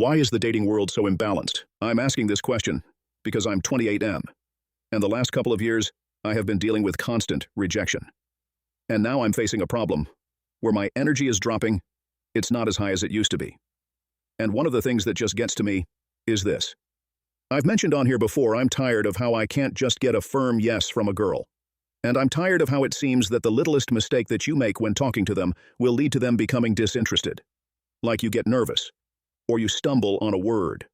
Why is the dating world so imbalanced? I'm asking this question because I'm 28M, and the last couple of years, I have been dealing with constant rejection. And now I'm facing a problem where my energy is dropping, it's not as high as it used to be. And one of the things that just gets to me is this. I've mentioned on here before, I'm tired of how I can't just get a firm yes from a girl. And I'm tired of how it seems that the littlest mistake that you make when talking to them will lead to them becoming disinterested. Like you get nervous, or you stumble on a word,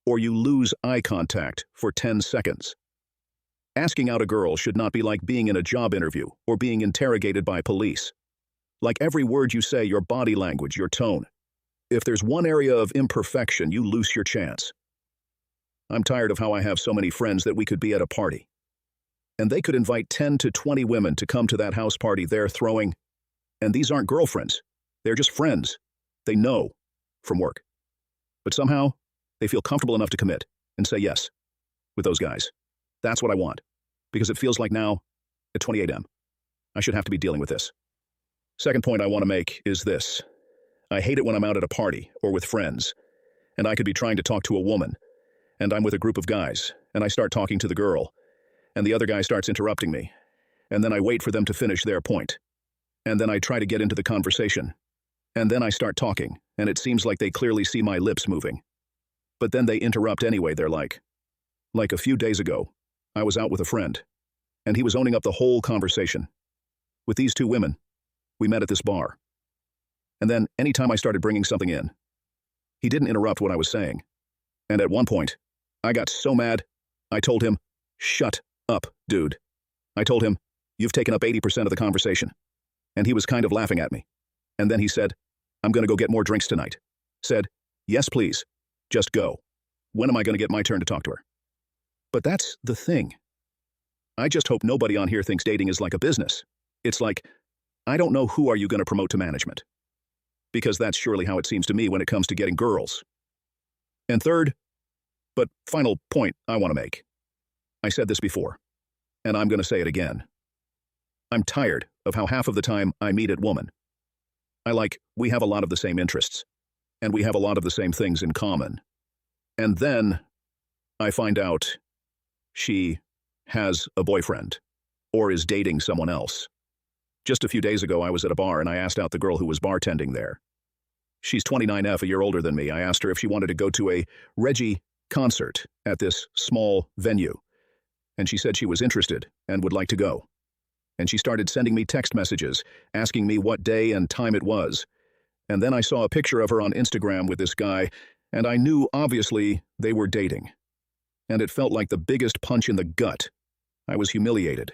or you lose eye contact for 10 seconds. Asking out a girl should not be like being in a job interview or being interrogated by police. Like every word you say, your body language, your tone. If there's one area of imperfection, you lose your chance. I'm tired of how I have so many friends that we could be at a party, and they could invite 10 to 20 women to come to that house party they're throwing, and these aren't girlfriends. They're just friends they know from work. But somehow, they feel comfortable enough to commit and say yes with those guys. That's what I want, because it feels like now, at 28M, I should have to be dealing with this. Second point I want to make is this. I hate it when I'm out at a party or with friends, and I could be trying to talk to a woman, and I'm with a group of guys, and I start talking to the girl, and the other guy starts interrupting me, and then I wait for them to finish their point, and then I try to get into the conversation, and then I start talking, and it seems like they clearly see my lips moving. But then they interrupt anyway. They're like a few days ago, I was out with a friend, and he was owning up the whole conversation. With these two women, we met at this bar. And then, anytime I started bringing something in, he didn't interrupt what I was saying. And at one point, I got so mad, I told him, "Shut up, dude." I told him, "You've taken up 80% of the conversation." And he was kind of laughing at me. And then he said, "I'm going to go get more drinks tonight." Said, "Yes, please. Just go. When am I going to get my turn to talk to her?" But that's the thing. I just hope nobody on here thinks dating is like a business. It's like, I don't know who are you going to promote to management. Because that's surely how it seems to me when it comes to getting girls. And third, but final point I want to make. I said this before, and I'm going to say it again. I'm tired of how half of the time I meet a woman. We have a lot of the same interests, and we have a lot of the same things in common. And then I find out she has a boyfriend or is dating someone else. Just a few days ago, I was at a bar and I asked out the girl who was bartending there. She's 29F, a year older than me. I asked her if she wanted to go to a Reggie concert at this small venue. And she said she was interested and would like to go. And she started sending me text messages, asking me what day and time it was. And then I saw a picture of her on Instagram with this guy, and I knew, obviously, they were dating. And it felt like the biggest punch in the gut. I was humiliated.